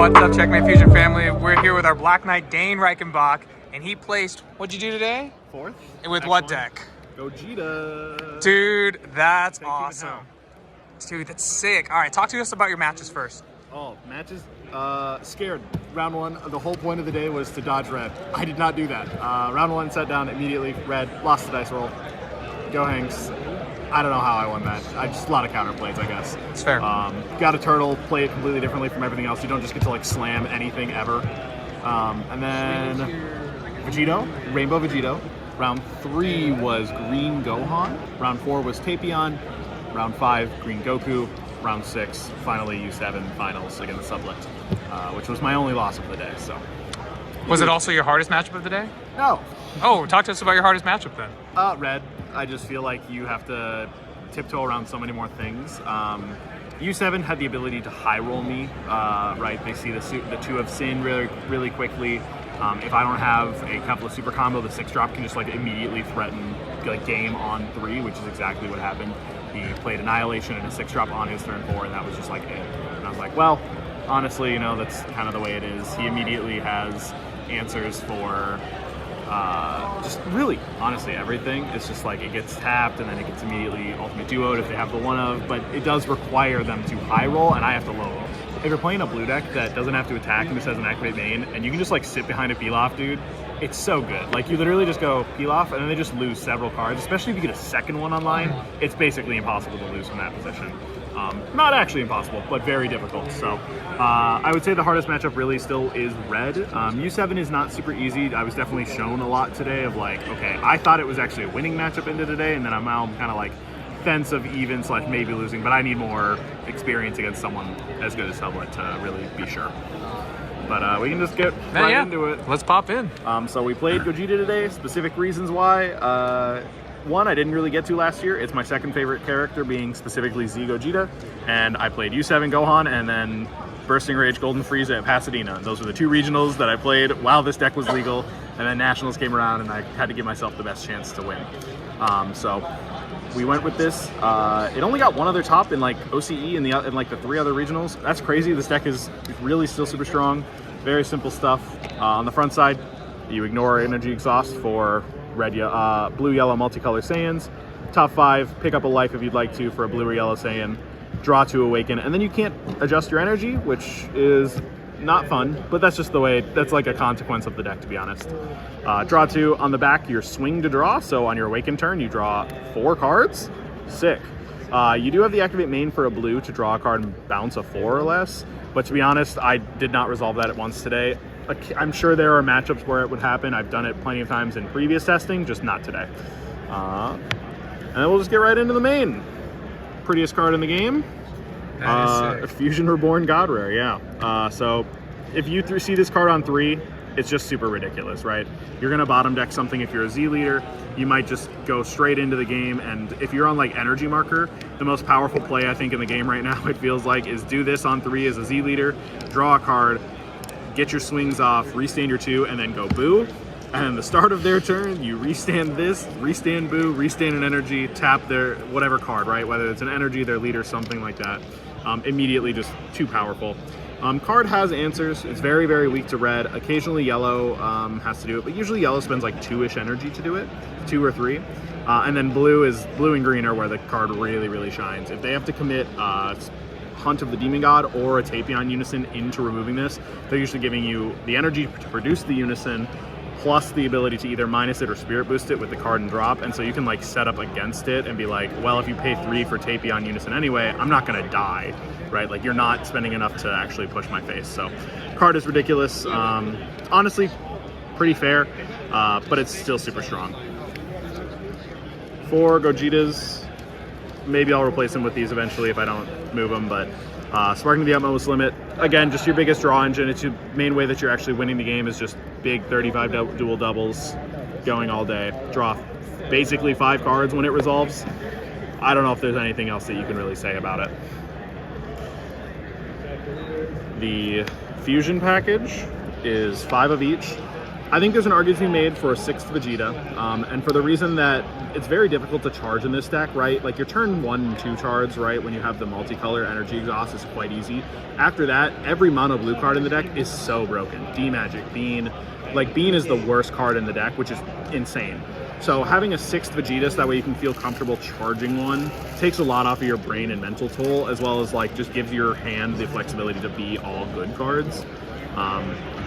What's up, Checkmate Fusion family? We're here with our Black Knight, Dane Reichenbach, and he placed, what'd you do today? Fourth. And with what deck? Gogeta. Dude, that's awesome. Dude, that's sick. All right, talk to us about your matches first. Oh, matches? Scared. Round one, the whole point of the day was to dodge red. I did not do that. Round one, sat down immediately, red, lost the dice roll. Go Hanks. I don't know how I won that. Just a lot of counterplays, I guess. It's fair. Got a turtle, play it completely differently from everything else. You don't just get to like slam anything ever. And then Vegito, Rainbow Vegito. Round 3 was Green Gohan. Round 4 was Tapion. Round 5, Green Goku. Round 6, finally U7 finals against Sublet, which was my only loss of the day. So, was it also your hardest matchup of the day? No. Oh, talk to us about your hardest matchup then. Red. I just feel like you have to tiptoe around so many more things. U7 had the ability to high roll me, right? They see the 2 of Sin really quickly. If I don't have a couple of super combo, the 6-drop can just like immediately threaten like game on 3, which is exactly what happened. He played Annihilation and a 6-drop on his turn 4, and that was just like it. And I was like, well, honestly, you know, that's kind of the way it is. He immediately has answers for just really, honestly, everything. It's just like it gets tapped and then it gets immediately ultimate duoed if they have the 1-of, but it does require them to high roll and I have to low roll. If you're playing a blue deck that doesn't have to attack and just has an activate main, and you can just like sit behind a peel off, dude, it's so good. Like you literally just go peel off and then they just lose several cards, especially if you get a second one online. It's basically impossible to lose from that position. Not actually impossible, but very difficult. So I would say the hardest matchup really still is red. U7 is not super easy. I was definitely shown a lot today of like, okay, I thought it was actually a winning matchup into today, and then I'm now kind of like fence of even / maybe losing, but I need more experience against someone as good as Sublet to really be sure. But we can just get right into it. Let's pop in. So we played Gogeta today. Specific reasons why. One, I didn't really get to last year. It's my second favorite character, being specifically Z Gogeta. And I played U7 Gohan and then Bursting Rage Golden Frieza at Pasadena. And those were the 2 regionals that I played while this deck was legal. And then Nationals came around and I had to give myself the best chance to win. So we went with this. It only got 1 other top in like OCE and like the 3 other regionals. That's crazy. This deck is really still super strong. Very simple stuff. On the front side, you ignore energy exhaust for blue, yellow, multicolor Saiyans. Top 5, pick up a life if you'd like to for a blue or yellow Saiyan. Draw 2 awaken, and then you can't adjust your energy, which is not fun, but that's just the way, that's like a consequence of the deck, to be honest. Draw 2 on the back, your swing to draw, so on your awaken turn, you draw 4 cards. Sick. You do have the activate main for a blue to draw a card and bounce a 4 or less, but to be honest, I did not resolve that at once today. I'm sure there are matchups where it would happen. I've done it plenty of times in previous testing, just not today. And then we'll just get right into the main. Prettiest card in the game. Fusion Reborn God rare, yeah. So if you see this card on 3, it's just super ridiculous, right? You're gonna bottom deck something if you're a Z leader. You might just go straight into the game, and if you're on like energy marker, the most powerful play I think in the game right now, it feels like, is do this on 3 as a Z leader, draw a card, get your swings off, restand your 2, and then go boo. And at the start of their turn, you restand this, restand boo, restand an energy, tap their whatever card, right? Whether it's an energy, their leader, something like that. Immediately just too powerful. Card has answers. It's very, very weak to red. Occasionally yellow has to do it, but usually yellow spends like 2-ish energy to do it, 2 or 3. And then blue and green are where the card really, really shines. If they have to commit Hunt of the Demon God or a Tapion Unison into removing this, they're usually giving you the energy to produce the Unison plus the ability to either minus it or spirit boost it with the card and drop, and so you can like set up against it and be like, well, if you pay 3 for Tapion Unison anyway, I'm not gonna die, right? Like you're not spending enough to actually push my face. So card is ridiculous. Honestly, pretty fair, but it's still super strong. For Gogetas, maybe I'll replace them with these eventually if I don't move them, but Sparking the Utmost Limit, again, just your biggest draw engine. It's your main way that you're actually winning the game, is just big 35 dual doubles going all day. Draw basically 5 cards when it resolves. I don't know if there's anything else that you can really say about it. The Fusion package is 5 of each. I think there's an argument to be made for a 6th Vegeta, and for the reason that it's very difficult to charge in this deck, right? Like your turn 1 and 2 charge, right, when you have the multicolor energy exhaust is quite easy. After that, every mono blue card in the deck is so broken. D-Magic, Bean. Like Bean is the worst card in the deck, which is insane. So having a 6th Vegeta so that way you can feel comfortable charging one takes a lot off of your brain and mental toll, as well as like just gives your hand the flexibility to be all good cards.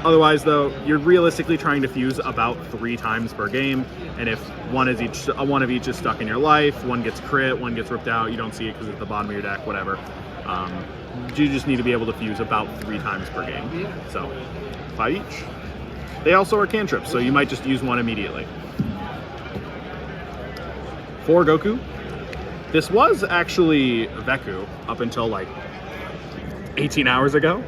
Otherwise, though, you're realistically trying to fuse about 3 times per game, and if one of each is stuck in your life, one gets crit, one gets ripped out, you don't see it because it's at the bottom of your deck, whatever. You just need to be able to fuse about 3 times per game. So 5 each. They also are cantrips, so you might just use one immediately. For Goku, this was actually Veku up until like 18 hours ago.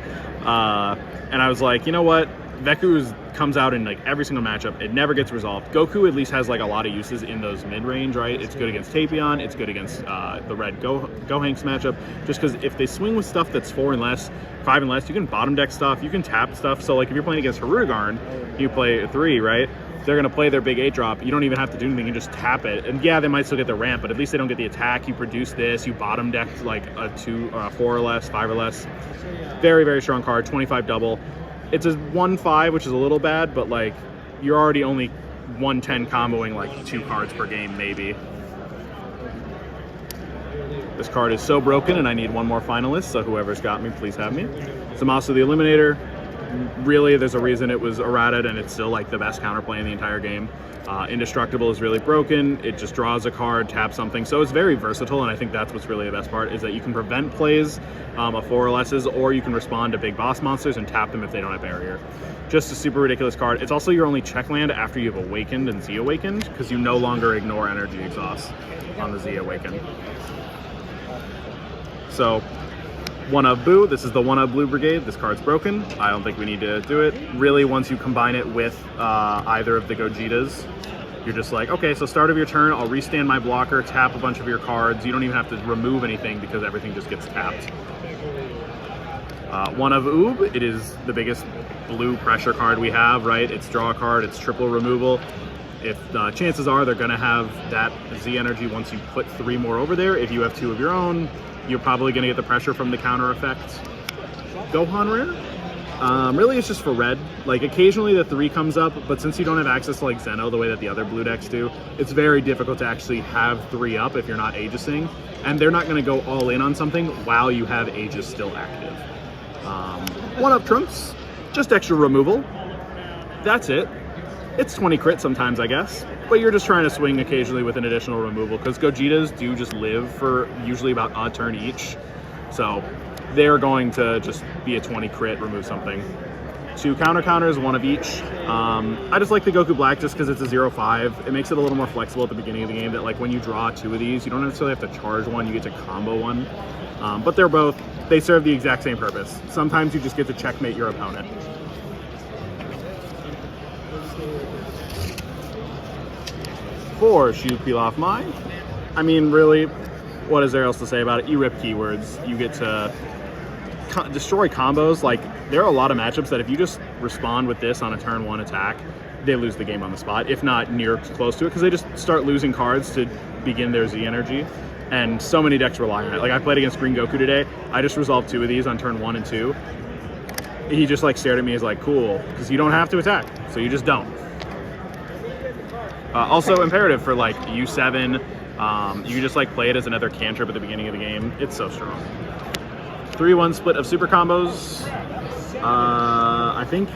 And I was like, you know what? Veku comes out in like every single matchup. It never gets resolved. Goku at least has like a lot of uses in those mid-range, right? It's good against Tapion. It's good against the red Gohanks matchup. Just because if they swing with stuff that's 4 and less, 5 and less, you can bottom deck stuff. You can tap stuff. So like if you're playing against Harugarn, you play a 3, right? They're going to play their big 8-drop. You don't even have to do anything. You can just tap it. And yeah, they might still get the ramp, but at least they don't get the attack. You produce this. You bottom deck like a 4 or less, 5 or less. Very, very strong card. 25 double. It's a 1-5, which is a little bad, but like you're already only 110 comboing like 2 cards per game, maybe. This card is so broken, and I need one more finalist, so whoever's got me, please have me. Zamasu the Eliminator. Really, there's a reason it was errated, and it's still like the best counterplay in the entire game. Indestructible is really broken. It just draws a card, taps something. So it's very versatile, and I think that's what's really the best part, is that you can prevent plays of 4 or lesses, or you can respond to big boss monsters and tap them if they don't have barrier. Just a super ridiculous card. It's also your only check land after you've awakened and Z-awakened, because you no longer ignore energy exhaust on the Z-awaken. So 1-of Boo. This is the 1-of Blue Brigade. This card's broken. I don't think we need to do it. Really, once you combine it with either of the Gogetas, you're just like, okay, so start of your turn, I'll restand my blocker, tap a bunch of your cards. You don't even have to remove anything because everything just gets tapped. 1-of Oob. It is the biggest blue pressure card we have, right? It's draw a card, it's triple removal. If chances are they're going to have that Z energy once you put 3 more over there. If you have 2 of your own, you're probably going to get the pressure from the counter effect. Gohan rare? Really, it's just for red. Like, occasionally the 3 comes up, but since you don't have access to, like, Zeno the way that the other blue decks do, it's very difficult to actually have 3 up if you're not Aegising. And they're not going to go all in on something while you have Aegis still active. 1-of Trunks. Just extra removal. That's it. It's 20 crit sometimes, I guess, but you're just trying to swing occasionally with an additional removal, because Gogetas do just live for usually about a turn each, so they're going to just be a 20 crit, remove something. 2 counters, 1 of each. I just like the Goku Black just because it's a 0-5. It makes it a little more flexible at the beginning of the game, that like when you draw 2 of these, you don't necessarily have to charge one, you get to combo one. But they serve the exact same purpose. Sometimes you just get to checkmate your opponent. For Shoe Peel Off Mine. I mean, really, what is there else to say about it? You rip keywords. You get to destroy combos. Like, there are a lot of matchups that if you just respond with this on a turn 1 attack, they lose the game on the spot, if not near close to it, because they just start losing cards to begin their Z energy. And so many decks rely on it. Like, I played against Green Goku today. I just resolved 2 of these on turn 1 and 2. He just like stared at me as like, cool, because you don't have to attack, so you just don't. Also imperative for like U7. You just like play it as another cantrip at the beginning of the game. It's so strong. 3-1 split of super combos. I think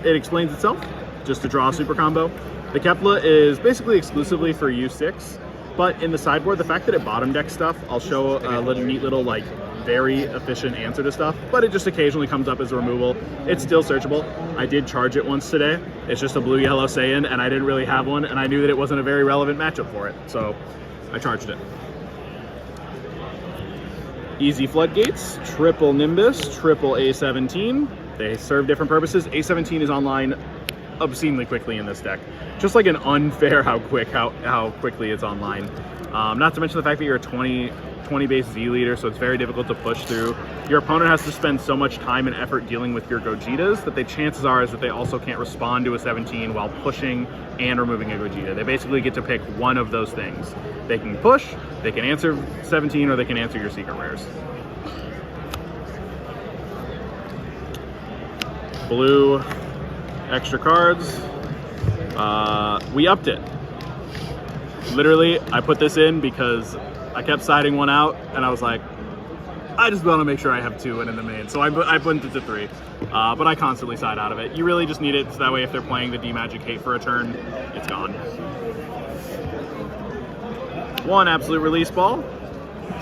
it explains itself. Just to draw a super combo. The Kepler is basically exclusively for U6, but in the sideboard, the fact that it bottom decks stuff, I'll show a neat little like very efficient answer to stuff, but it just occasionally comes up as a removal. It's still searchable. I did charge it once today. It's just a blue-yellow Saiyan, and I didn't really have one, and I knew that it wasn't a very relevant matchup for it, so I charged it. Easy Floodgates, triple Nimbus, triple A17. They serve different purposes. A17 is online obscenely quickly in this deck. Just like an unfair how quickly it's online. Not to mention the fact that you're a 20 20 base Z leader, so it's very difficult to push through. Your opponent has to spend so much time and effort dealing with your Gogetas that the chances are is that they also can't respond to a 17 while pushing and removing a Gogeta. They basically get to pick one of those things. They can push, they can answer 17, or they can answer your secret rares. Blue extra cards. We upped it. Literally, I put this in because I kept siding one out, and I was like, I just want to make sure I have 2 in the main. So I put it to 3, but I constantly side out of it. You really just need it so that way if they're playing the D-Magic Hate for a turn, it's gone. 1 absolute release ball.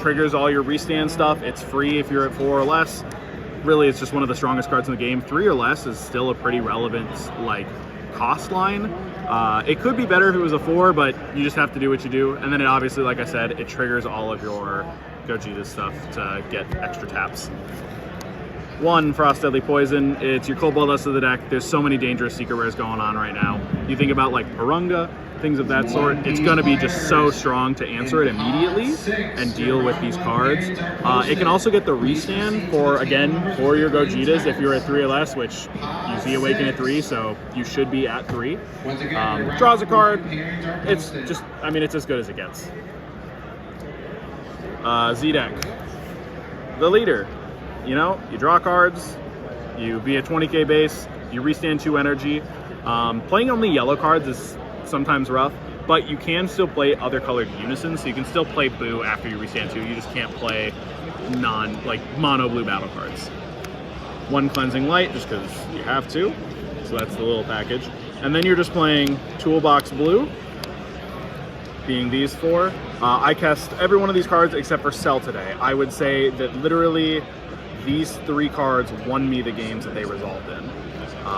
Triggers all your restand stuff. It's free if you're at 4 or less. Really, it's just one of the strongest cards in the game. 3 or less is still a pretty relevant, like, cost line. It could be better if it was a 4, but you just have to do what you do. And then it obviously, like I said, it triggers all of your Gogeta stuff to get extra taps. 1 Frost Deadly Poison. It's your Cobalt Dust of the deck. There's so many dangerous secret rares going on right now. You think about like Parunga, things of that sort. It's going to be just so strong to answer it immediately and deal with these cards. It can also get the restand for your Gogetas if you're at 3 or less, which you see Awaken at 3, so you should be at 3. Draws a card. It's just, I mean, it's as good as it gets. Z-Deck. The leader. You know, you draw cards, you be a 20k base, you restand 2 energy. Playing only yellow cards is sometimes rough, but you can still play other colored unisons, so you can still play Boo after you restand 2. You just can't play mono blue battle cards. 1 Cleansing Light, just because you have to, so that's the little package. And then you're just playing Toolbox Blue, being these 4. I cast every one of these cards except for Cell today. I would say that literally these 3 cards won me the games that they resolved in.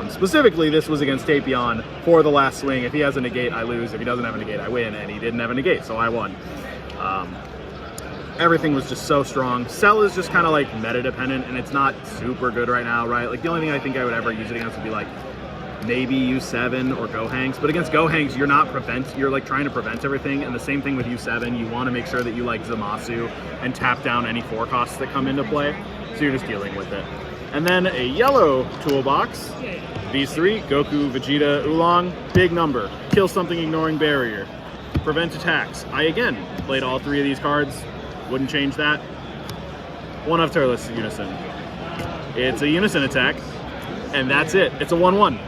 Specifically, this was against Tapion for the last swing. If he has a negate, I lose. If he doesn't have a negate, I win. And he didn't have a negate, so I won. Everything was just so strong. Cell is just kind of like meta dependent, and it's not super good right now, right? Like the only thing I think I would ever use it against would be like maybe U7 or Gohanks. But against Gohanks, you're like trying to prevent everything. And the same thing with U7. You want to make sure that you like Zamasu and tap down any 4 costs that come into play. So you're just dealing with it. And then a yellow toolbox. These 3, Goku, Vegeta, Oolong, big number. Kill something ignoring barrier. Prevent attacks. I again played all 3 of these cards. Wouldn't change that. 1 of Turles Unison. It's a Unison attack. And that's it. It's a 1/1.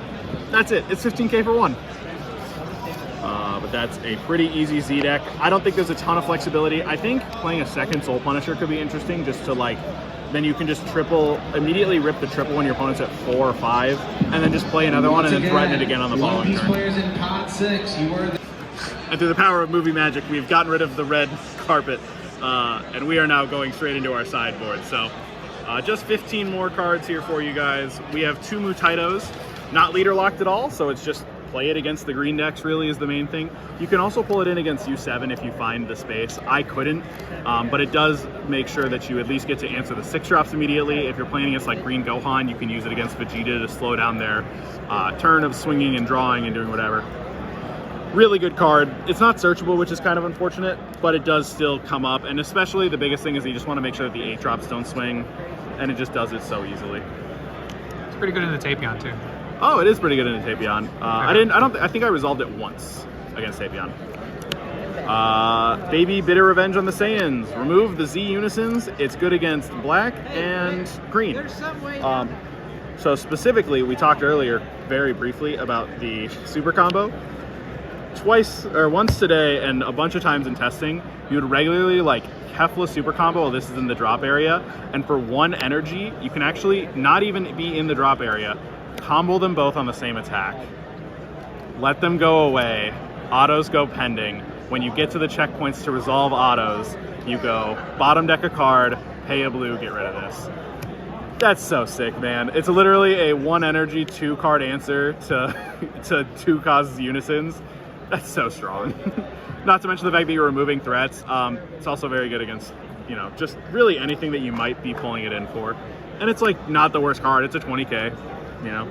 That's it. It's 15k for 1. But that's a pretty easy Z deck. I don't think there's a ton of flexibility. I think playing a second Soul Punisher could be interesting just to like, then you can just immediately rip the triple when your opponent's at 4 or 5, and then just play another one and then threaten it again on the following turn. And through the power of movie magic, we've gotten rid of the red carpet, and we are now going straight into our sideboard. So just 15 more cards here for you guys. We have 2 Mutaitos, not leader locked at all, so it's just play it against the green decks really is the main thing. You can also pull it in against U7 if you find the space. I couldn't, but it does make sure that you at least get to answer the 6 drops immediately. If you're playing against like Green Gohan, you can use it against Vegeta to slow down their turn of swinging and drawing and doing whatever. Really good card. It's not searchable, which is kind of unfortunate, but it does still come up, and especially the biggest thing is you just want to make sure that the 8 drops don't swing, and it just does it so easily. It's pretty good in the Tapion too. Oh, it is pretty good in the Tapion. I think I resolved it once against Tapion. Baby Bitter Revenge on the Saiyans. Remove the Z Unisons. It's good against black and green. So specifically, we talked earlier very briefly about the super combo. Once today and a bunch of times in testing, you would regularly like Kefla super combo while this is in the drop area, and for 1 energy, you can actually not even be in the drop area. Combo them both on the same attack. Let them go away. Autos go pending. When you get to the checkpoints to resolve autos, you go bottom deck a card, pay a blue, get rid of this. That's so sick, man. It's literally a 1 energy, 2 card answer to 2 causes unisons. That's so strong. Not to mention the fact that you're removing threats. It's also very good against, you know, just really anything that you might be pulling it in for. And it's like not the worst card. It's a 20k. You know,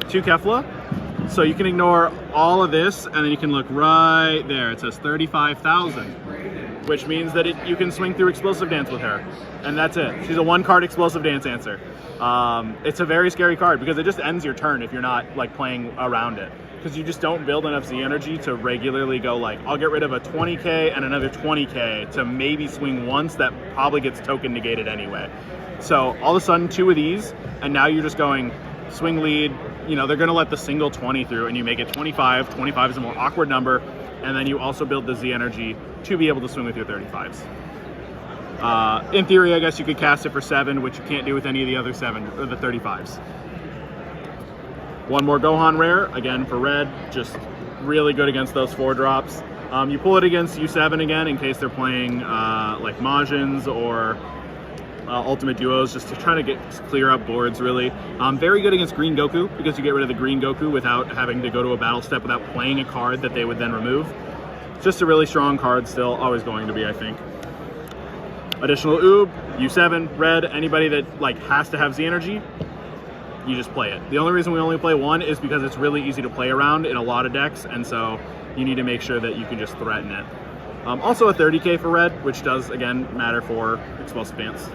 2 Kefla, so you can ignore all of this, and then you can look right there. It says 35,000. which means that you can swing through Explosive Dance with her, and that's it. She's a 1-card Explosive Dance answer. It's a very scary card because it just ends your turn if you're not like playing around it, because you just don't build enough Z energy to regularly go like, I'll get rid of a 20k and another 20k to maybe swing once that probably gets token negated anyway. So all of a sudden 2 of these, and now you're just going swing lead. You know, they're going to let the single 20 through, and you make it 25. 25 is a more awkward number, and then you also build the Z energy to be able to swing with your 35s. In theory, I guess you could cast it for 7, which you can't do with any of the other 7 or the 35s. One more Gohan rare, again for red, just really good against those 4 drops. You pull it against U7 again in case they're playing like Majins or Ultimate Duos, just to try to clear up boards, really. Very good against Green Goku, because you get rid of the Green Goku without having to go to a battle step, without playing a card that they would then remove. Just a really strong card still, always going to be, I think. Additional Oob, U7, red, anybody that like has to have Z energy, you just play it. The only reason we only play 1 is because it's really easy to play around in a lot of decks, and so you need to make sure that you can just threaten it. Also a 30k for red, which does, again, matter for Explosive Dance.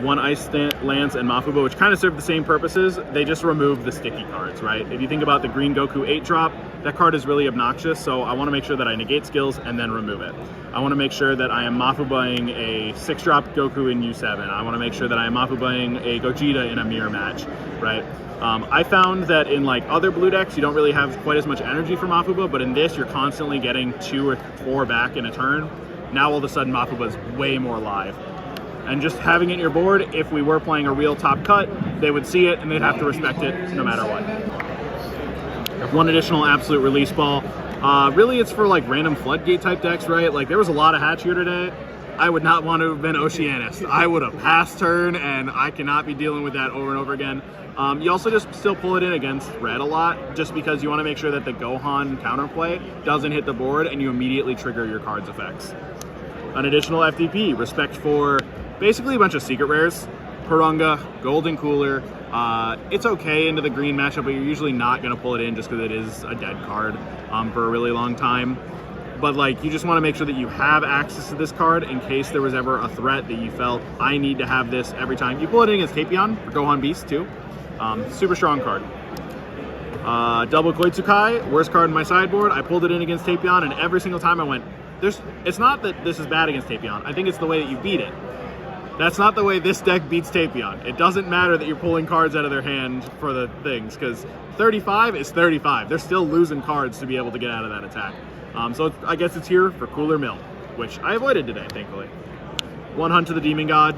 1 Ice Lance and Mafuba, which kind of serve the same purposes. They just remove the sticky cards, right? If you think about the Green Goku 8-drop, that card is really obnoxious, so I want to make sure that I negate skills and then remove it. I want to make sure that I am Mafubaing a 6-drop Goku in U7. I want to make sure that I am Mafubaing a Gogeta in a mirror match, right? I found that in like other blue decks, you don't really have quite as much energy for Mafuba, but in this, you're constantly getting 2 or 4 back in a turn. Now all of a sudden, Mafuba is way more live. And just having it in your board, if we were playing a real top cut, they would see it and they'd have to respect it no matter what. 1 additional Absolute Release Ball. Really, it's for like random Floodgate type decks, right? Like there was a lot of hatch here today. I would not want to have been Oceanist. I would have passed turn, and I cannot be dealing with that over and over again. You also just still pull it in against red a lot, just because you want to make sure that the Gohan counterplay doesn't hit the board and you immediately trigger your card's effects. An additional FTP, respect for basically a bunch of secret rares. Purunga, Golden Cooler. It's okay into the green matchup, but you're usually not going to pull it in just because it is a dead card for a really long time. But like, you just want to make sure that you have access to this card in case there was ever a threat that you felt, I need to have this every time. You pull it in against Tapion for Gohan Beast too. Super strong card. Double Koitsukai, worst card in my sideboard. I pulled it in against Tapion, and every single time I went, it's not that this is bad against Tapion. I think it's the way that you beat it. That's not the way this deck beats Tapion. It doesn't matter that you're pulling cards out of their hand for the things, because 35 is 35. They're still losing cards to be able to get out of that attack. So I guess it's here for Cooler Mill, which I avoided today, thankfully. 1 Hunt to the Demon God.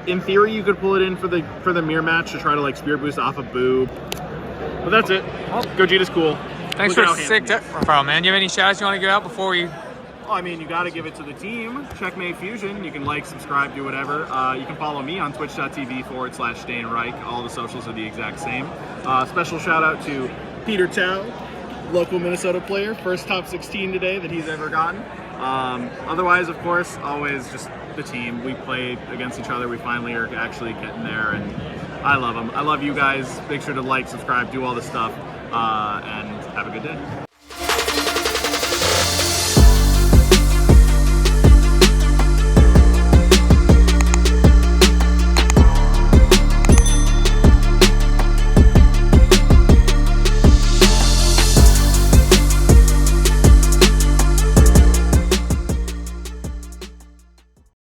In theory, you could pull it in for the mirror match to try to like Spirit Boost off of Boo. But that's it. Gogeta's cool. Thanks for a sick profile, man. You have any shoutouts you want to give out before we... Well, I mean, you got to give it to the team. Checkmate Fusion. You can like, subscribe, do whatever. You can follow me on twitch.tv/Dane Reich. All the socials are the exact same. Special shout out to Peter Chow, local Minnesota player. First top 16 today that he's ever gotten. Otherwise, of course, always just the team. We play against each other. We finally are actually getting there, and I love them. I love you guys. Make sure to like, subscribe, do all this stuff, and have a good day.